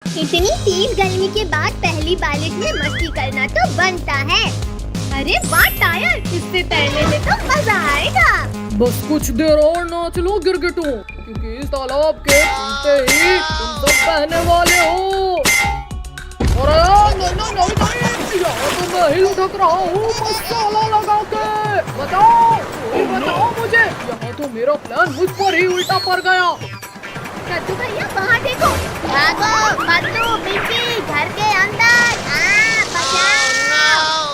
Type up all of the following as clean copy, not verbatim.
इतनी तेज गर्मी के बाद पहली बारिश में मस्ती करना तो बनता है। अरे वाह टायर, इससे तैरने में तो मजा आएगा। बस कुछ देर और नाच लो गिरगिटों, क्योंकि इस तालाब के नीचे ही तुम सब बहने वाले हो। अरे नहीं, यहाँ तो मैं ही लुढ़क रहा हूँ मसाला लगा के। बताओ, कोई बताओ मुझे, यहाँ तो मेरा प्लान मुझ पर ही उल्टा पड़ गया। कद्दू भैया वहाँ देखो, भागो कद्दू पिंकी, घर के अंदर। बचाओ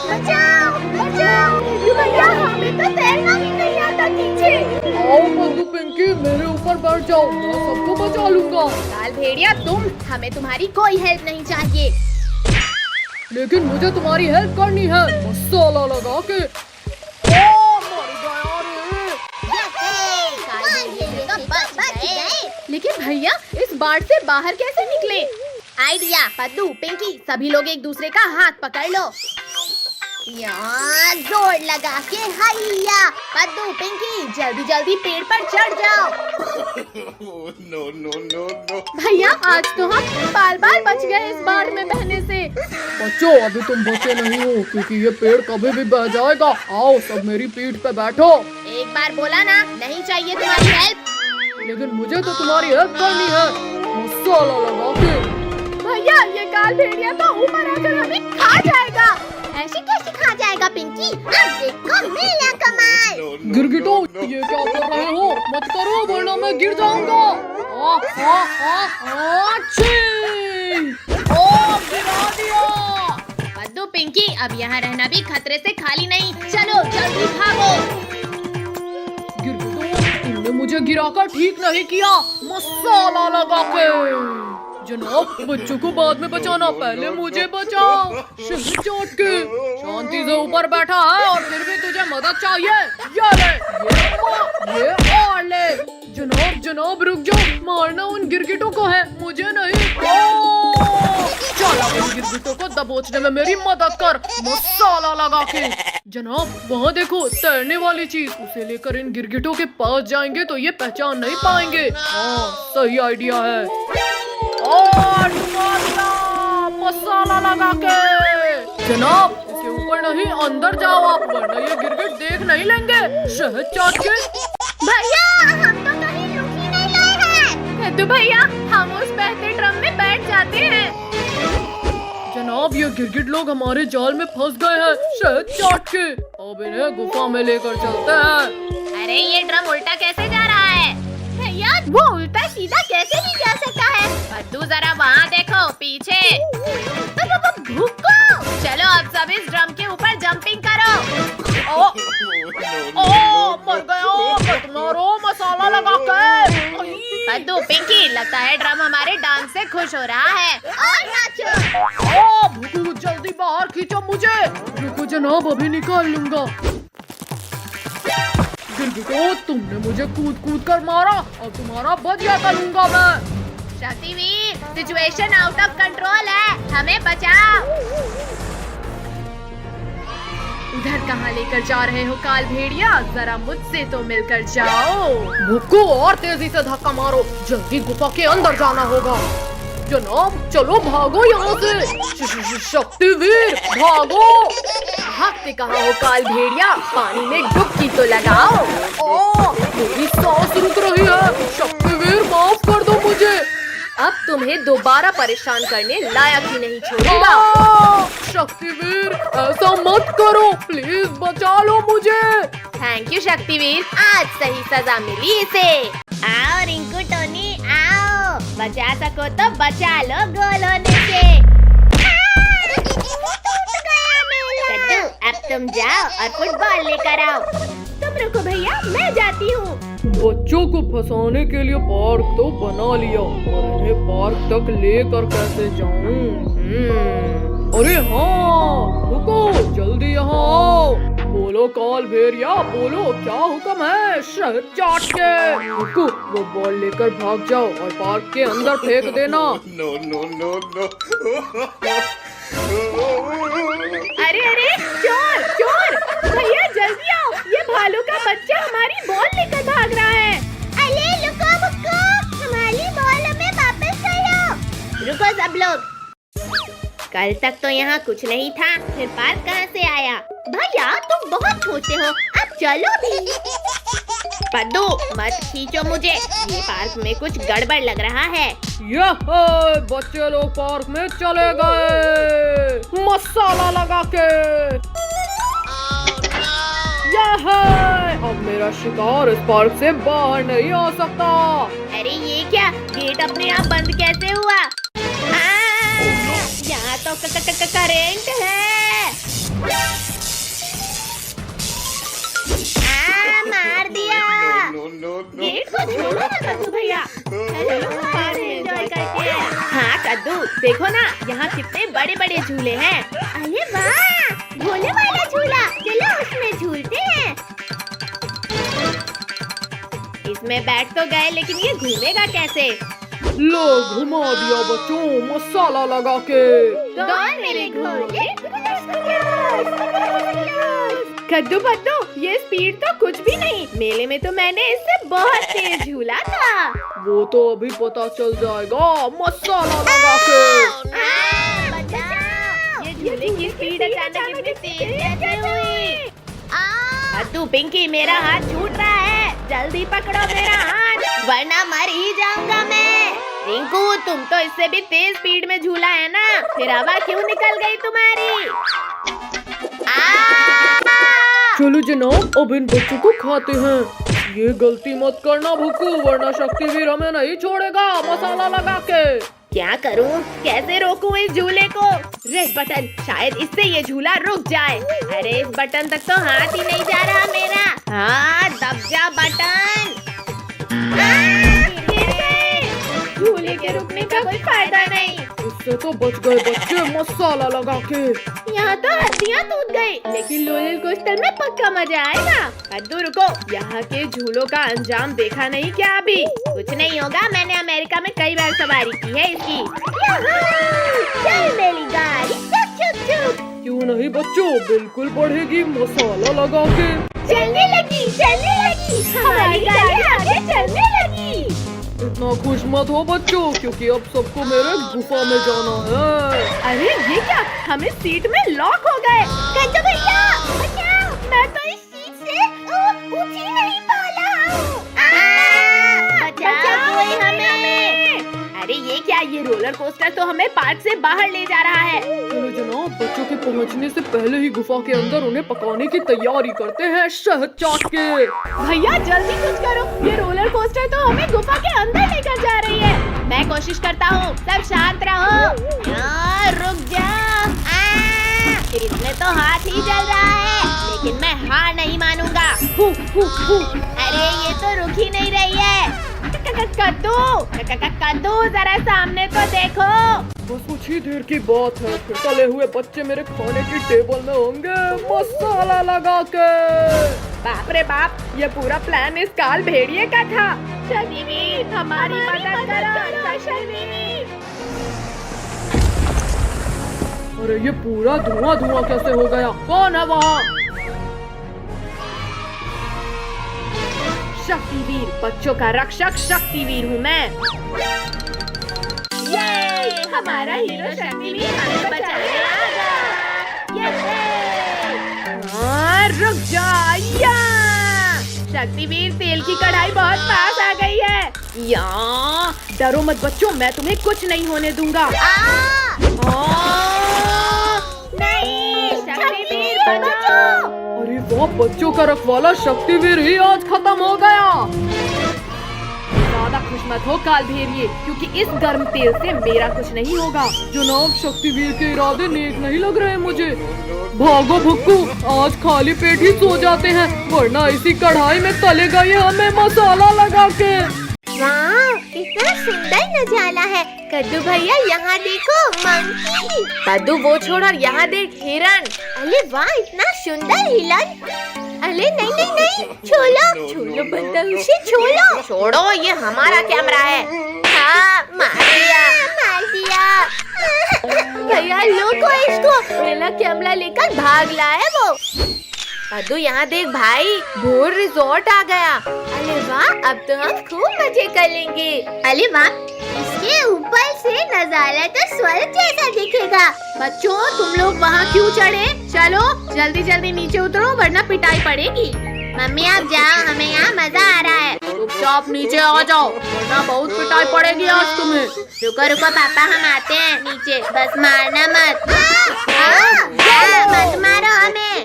बचाओ बचाओ। कद्दू भैया हमें तो तैरना ही नहीं आता नीचे। आओ कद्दू पिंकी, मेरे ऊपर बैठ जाओ, मैं सबको बचा लूंगा। लाल भेड़िया तुम, हमें तुम्हारी कोई हेल्प नहीं चाहिए। लेकिन मुझे तुम्हारी हेल्प करनी है मसाला लगा के। लेकिन भैया इस बाढ़ से बाहर कैसे निकले? आइडिया, कद्दू पिंकी सभी लोग एक दूसरे का हाथ पकड़ लो। यहाँ जोर लगा के हैया। कद्दू पिंकी जल्दी जल्दी पेड़ पर चढ़ जाओ। No. भैया आज तो हम बाल बाल बच गए इस बाढ़ में बहने से। बच्चों अभी तुम बचे नहीं हो, क्योंकि ये पेड़ कभी भी बह जाएगा। आओ सब मेरी पीठ पे बैठो। एक बार बोला ना, नहीं चाहिए तुम्हारी हेल्प। लेकिन मुझे तो तुम्हारी हेल्प करनी है मसाला लगा के। भैया ये काल भेड़िया तो ऊपर आकर हमें खा जाएगा। ऐसे कैसे खा जाएगा पिंकी? अब देखो मेरा कमाल। गिरगिटो ये क्या कर रहे हो? मत करो वरना मैं गिर जाऊंगा। ओ गिरा दिया। कद्दू पिंकी अब यहाँ रहना भी खतरे से खाली नहीं। चलो जल्दी भागो। गिरगिटो तुमने मुझे गिराकर ठीक नहीं किया मसाला लगा के। जनाब बच्चों को बाद में बचाना, पहले मुझे बचाओ। शहर चोट के शांति से ऊपर बैठा है और फिर भी तुझे मदद चाहिए। ये ले, ये और ले। जनाब रुक जाओ, मारना उन गिरगिटों को है, मुझे नहीं। चलो उन गिरगिटों को दबोचने में मेरी मदद कर मसाला लगा के। जनाब वहाँ देखो तैरने वाली चीज, उसे लेकर इन गिरगिटों के पास जाएंगे तो ये पहचान नहीं पाएंगे। हाँ सही आइडिया है। और मसाला लगा के। जनाब इसके ऊपर नहीं, अंदर जाओ आप, वरना ये गिरगिट देख नहीं लेंगे। शहद चाट के। भैया हम तो कहीं रुक ही नहीं रहे हैं। कद्दू भैया हम उस बहते ड्रम में बैठ जाते हैं। जनाब ये गिरगिट लोग हमारे जाल में फंस गए हैं शहद चाट के। अब इन्हें गुफा में लेकर चलते हैं। अरे ये ड्रम उल्टा कैसे जा रहा है? भैया वो उल्टा सीधा कैसे नहीं जा सकता है? कद्दू जरा वहाँ देखो पीछे। भूखो। चलो अब सब इस ड्रम के ऊपर जंपिंग करो। मर गया, मारो मसाला लगा के। कद्दू पिंकी लगता है ड्रम हमारे डांस से खुश हो रहा है। और नाचो। भूखू जल्दी बाहर खींचो मुझे। रुको जनाब अभी निकाल लूंगा। गिरगिटो तुमने मुझे कूद कूद कर मारा और तुम्हारा बदला करूंगा मैं। Shaktiveer situation out of control है, हमें बचाओ। उधर कहाँ लेकर जा रहे हो काल भेड़िया? जरा मुझसे तो मिलकर जाओ। भुक्को और तेजी से धक्का मारो, जल्दी गुफा के अंदर जाना होगा। जनाब चलो भागो यहाँ से। शक्तिवीर भागो। भागते कहाँ हो काल भेड़िया? पानी में डुबकी तो लगाओ। मेरी सांस रुक रही है। शक्तिवीर माफ कर दो मुझे। अब तुम्हें दोबारा परेशान करने लायक ही नहीं छोड़ूंगा। शक्तिवीर ऐसा मत करो, प्लीज बचा लो मुझे। थैंक यू शक्तिवीर, आज सही सजा मिली इसे। आओ रिंकू टोनी आओ, बचा सको तो बचा लो गोल होने से। कद्दू अब तुम जाओ और फुटबॉल लेकर आओ। तुम रुको भैया, मैं जाती हूँ। बच्चों को फंसाने के लिए पार्क तो बना लिया, और इन्हें पार्क तक लेकर कैसे जाऊं? अरे हाँ रुको, जल्दी यहाँ आओ। बोलो काल भेड़िया, बोलो क्या हुक्म है? शहद चाट के। रुको वो बॉल लेकर भाग जाओ और पार्क के अंदर फेंक देना। No. अरे अरे चोर चोर, भैया जल्दी आओ, ये भालू का बच्चा हमारी बॉल लेकर भाग रहा है। अरे लुको बुक्को, हमारी बॉल हमें वापस करो। रुको सब सब लोग। कल तक तो यहाँ कुछ नहीं था, फिर पार्क कहाँ से आया? भैया तुम बहुत छोटे हो, अब चलो भी। पद्दू मत खींचो मुझे, ये पार्क में कुछ गड़बड़ लग रहा है। यह बच्चे लोग पार्क में चले गए मसाला लगा के। यह अब मेरा शिकार इस पार्क से बाहर नहीं आ सकता। अरे ये क्या, गेट अपने आप बंद कैसे हुआ? यहाँ तो करेंट है। मार दिया। No, no, no. गेट को छोड़ो ना कद्दू भैया। एंजॉय करते हैं। हाँ कद्दू, देखो ना यहाँ कितने बड़े बड़े झूले हैं। अरे वाह, झूले वाला झूला, चलो उसमें झूलते हैं। इसमें बैठ तो गए, लेकिन ये घूमेगा कैसे? लो घुमा दिया बच्चों मसाला लगा के। दौड़ मेरे घोड़े। कद्दू पद्दू, ये स्पीड तो कुछ भी नहीं। मेले में तो मैंने इससे बहुत तेज झूला था। वो तो अभी पता चल जाएगा मसाला लगा के। बचाओ! ये झूले की स्पीड अचानक इतनी तेज कैसे हुई? कद्दू पिंकी, मेरा हाथ छूट रहा है, जल्दी पकड़ो मेरा हाथ, वरना मर ही जाऊंगा मैं। रिंकू, तुम तो इससे भी तेज स्पीड में झूला है ना, फिर हवा क्यों निकल गई तुम्हारी? चलो जनाब, अब इन बच्चों को खाते हैं। ये गलती मत करना भुक्कू, वरना शक्तिवीर हमें नहीं छोड़ेगा मसाला लगा के। क्या करूं? कैसे रोकूं इस झूले को? रेड बटन, शायद इससे ये झूला रुक जाए। अरे इस बटन तक तो हाथ ही नहीं जा रहा मेरा। हाँ, दब जा बटन। गिर गए। झूले के रुकने का कोई फायदा नहीं। इससे तो बच गए बच्चे मसाला लगा के। यहाँ तो हड्डियाँ टूट गई, लेकिन रोलर कोस्टर में पक्का मजा आएगा। कद्दू रुको, यहाँ के झूलों का अंजाम देखा नहीं क्या अभी? कुछ नहीं होगा, मैंने अमेरिका में कई बार सवारी की है इसकी। चल मेरी गाड़ी, चुप चुप चुप। क्यों नहीं बच्चों, बिल्कुल बढ़ेगी मसाला लगा के। चलने लगी, हमारी गाड़ी आगे चलने लगी। इतना खुश मत हो बच्चों, क्योंकि अब सबको मेरे गुफा में जाना है। अरे ये क्या, हम इस सीट में लॉक हो गए। कद्दू भैया बचाओ, मैं तो इस सीट से ऊंची नहीं पाला हूँ। बचाओ कोई हमें। अरे ये क्या, ये रोलर कोस्टर तो हमें पार्क से बाहर ले जा रहा है। चलो जनाब, बच्चों के पहुंचने से पहले ही गुफा के अंदर उन्हें पकाने की तैयारी करते हैं शहद चाट के। भैया जल्दी कुछ करो, ये रोलर कोस्टर तो हमें गुफा के अंदर लेकर जा रही है। मैं कोशिश करता हूँ, सब शांत रहो। रुक जाओ। फिर इसमें तो हाथ ही जल रहा है, लेकिन मैं हार नहीं मानूंगा। अरे ये तो रुक ही नहीं रही है। कद्दू जरा सामने तो देखो। बस कुछ ही देर की बात है, फिर तले हुए बच्चे मेरे खाने की टेबल में होंगे मसाला लगा के। बाप रे बाप, ये पूरा प्लान इस काल भेड़िए का था। शनिवीर, हमारी मदद करो शनिवीर। अरे ये पूरा धुआं धुआं कैसे हो गया? कौन है वहाँ? शक्तिवीर, बच्चों का रक्षक शक्तिवीर हूँ मैं। ये हमारा हीरो शक्तिवीर हमें बचाने आ गया। रुक जा। शक्तिवीर, तेल की कढ़ाई बहुत पास आ गई है। डरो मत बच्चों, मैं तुम्हें कुछ नहीं होने दूंगा। नहीं, शक्तिवीर बचाओ। अरे वाह, बच्चों का रखवाला शक्तिवीर ही आज खत्म हो गया। ज्यादा खुश मत हो काल भेड़िए, क्योंकि इस गर्म तेल से मेरा कुछ नहीं होगा। जनाब, शक्तिवीर के इरादे नेक नहीं लग रहे मुझे। भागो भुक्कू, आज खाली पेट ही सो जाते हैं, वरना इसी कढ़ाई में तलेगा ये हमें मसाला लगा के। वाह, कितना सुंदर नजारा है। कद्दू भैया यहाँ देखो, मंकी। कद्दू वो छोड़ और यहाँ देख हिरन। अरे वाह, इतना सुंदर हिरन। अरे नहीं नहीं नहीं, छोड़ो बदतमीजी, छोड़ो, ये हमारा कैमरा है। हाँ, मार दिया। भैया लोगो इसको, मेरा कैमरा लेकर भाग लाए वो। कद्दू यहाँ देख भाई, भोर रिजॉर्ट आ गया। अरे वाह, अब तो हम खूब मजे करेंगे। अरे वाह, इसके ऊपर ऊपर से नजारा तो स्वर्ग जैसा दिखेगा। बच्चों तुम लोग वहाँ क्यों चढ़े? चलो जल्दी जल्दी नीचे उतरो वरना पिटाई पड़ेगी। मम्मी आप जाओ, हमें यहाँ मजा आ रहा है। चुपचाप नीचे आ जाओ वरना बहुत पिटाई पड़ेगी आज तुम्हें। रुको रुको पापा, हम आते हैं नीचे, बस मारना मत। मत मारो हमें।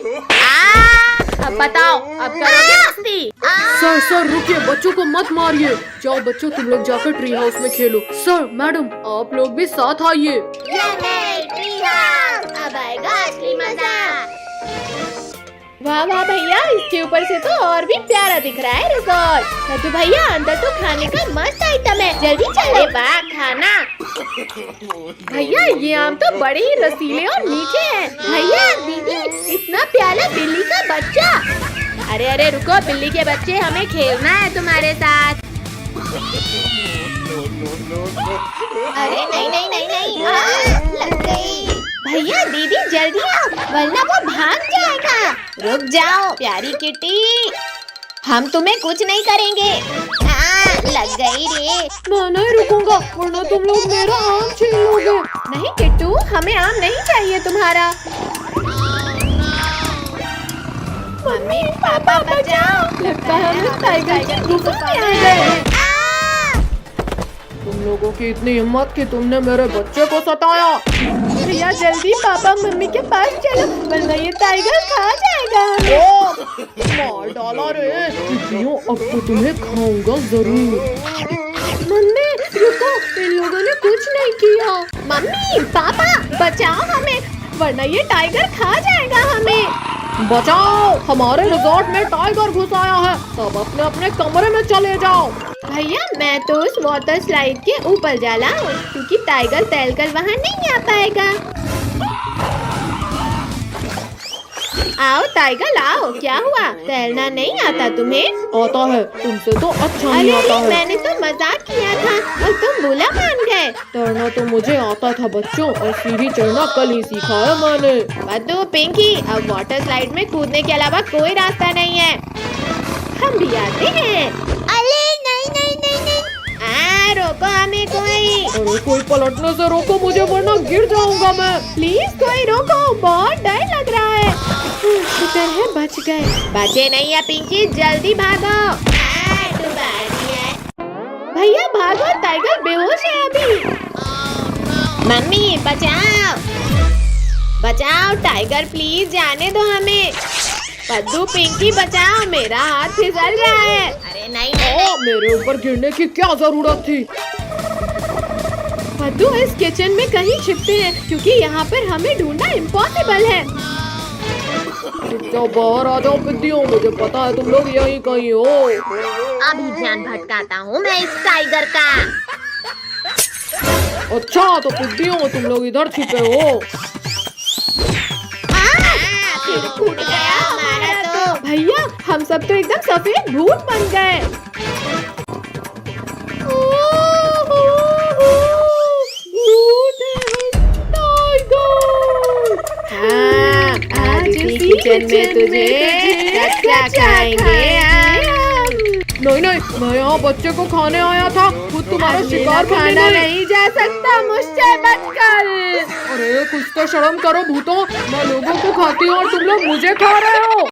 अब बताओ अब करोगे मस्ती? सर सर रुकिए, बच्चों को मत मारिए। जाओ बच्चों तुम लोग जाकर ट्री हाउस में खेलो। सर मैडम आप लोग भी साथ आइए। ट्री हाउस, अब आएगा असली मजा। वाह वाह भैया, इसके ऊपर से तो और भी प्यारा दिख रहा है रिजॉर्ट। तो भैया अंदर तो खाने का मस्त आइटम है, जल्दी चले। वाह खाना। भैया ये आम तो बड़े ही रसीले और मीठे हैं। भैया दीदी इतना प्यारा बिल्ली का बच्चा। अरे अरे रुको, बिल्ली के बच्चे हमें खेलना है तुम्हारे साथ। अरे नहीं नहीं नहीं नहीं, लग गई। भैया दीदी जल्दी आओ वरना वो भाग जाएगा। रुक जाओ प्यारी किटी, हम तुम्हें कुछ नहीं करेंगे। लग गई रे। मैं नहीं रुकूंगा वरना तुम लोग मेरा आम छीन लोगे। नहीं किट्टू, हमें आम नहीं चाहिए तुम्हारा। मम्मी पापा बचाओ, लगता है हम टाइगर की गुफा में आ गए। तुम लोगों की इतनी हिम्मत कि तुमने मेरे बच्चे को सताया। भैया जल्दी पापा मम्मी के पास चलो वरना ये टाइगर खा जाएगा। मार डाला रे। अब तो तुम्हें खाऊंगा जरूर। मम्मी रुको, इन लोगों ने कुछ नहीं किया। मम्मी पापा बचाओ हमें वरना ये टाइगर खा जाएगा हमें। बचाओ, हमारे रिजॉर्ट में टाइगर घुस आया है। सब अपने अपने कमरे में चले जाओ। भैया मैं तो उस वाटर स्लाइड के ऊपर जा रहा हूँ क्योंकि टाइगर तैरकर वहाँ नहीं आ पाएगा। आओ टाइगर आओ, क्या हुआ? तैरना नहीं आता तुम्हें? आता है, तुमसे तो अच्छा नहीं अरे आता है। मैंने तो मजाक किया था और तुम बुरा मान गए। तैरना तो मुझे आता था बच्चों, और सीढ़ी चढ़ना कल ही सीखा है मैंने। बद्दू पिंकी, अब वाटर स्लाइड में कूदने के अलावा कोई रास्ता नहीं है। हम भी आते हैं। अरे नहीं नहीं नहीं नहीं, रोको हमें कोई। अरे कोई पलटने से रोको मुझे वरना गिर जाऊंगा मैं। प्लीज कोई रोको, बहुत डर लग रहा है। शुक्र है बच गए। बचे नहीं है पिंकी, जल्दी भागो। भैया भागो, टाइगर बेहोश है अभी। मम्मी बचाओ बचाओ, टाइगर प्लीज जाने दो हमें। पद्दू पिंकी बचाओ, मेरा हाथ फिसल रहा है। अरे नहीं नहीं, मेरे ऊपर गिरने की क्या जरूरत थी? पद्दू इस किचन में कहीं छिपते हैं क्योंकि यहाँ पर हमें ढूंढना इम्पॉसिबल है। जाओ बाहर आ जाओ पिद्दियों, मुझे पता है तुम लोग यहीं कहीं हो। अभी ध्यान भटकाता हूँ मैं इस टाइगर का। अच्छा तो पिद्दियों तुम लोग इधर छिपे हो। फिर फूट गया हमारा तो। भैया हम सब तो एकदम सफेद भूत बन गए। आज इसी किचन में तुझे कच्चा खाएंगे। नहीं नहीं, मैं यहाँ बच्चे को खाने आया था, खुद तुम्हारा शिकार खाना नहीं जा सकता मुझसे बचकर। अरे कुछ तो शर्म करो भूतों, मैं लोगों को खाती हूँ और तुम लोग मुझे खा रहे हो।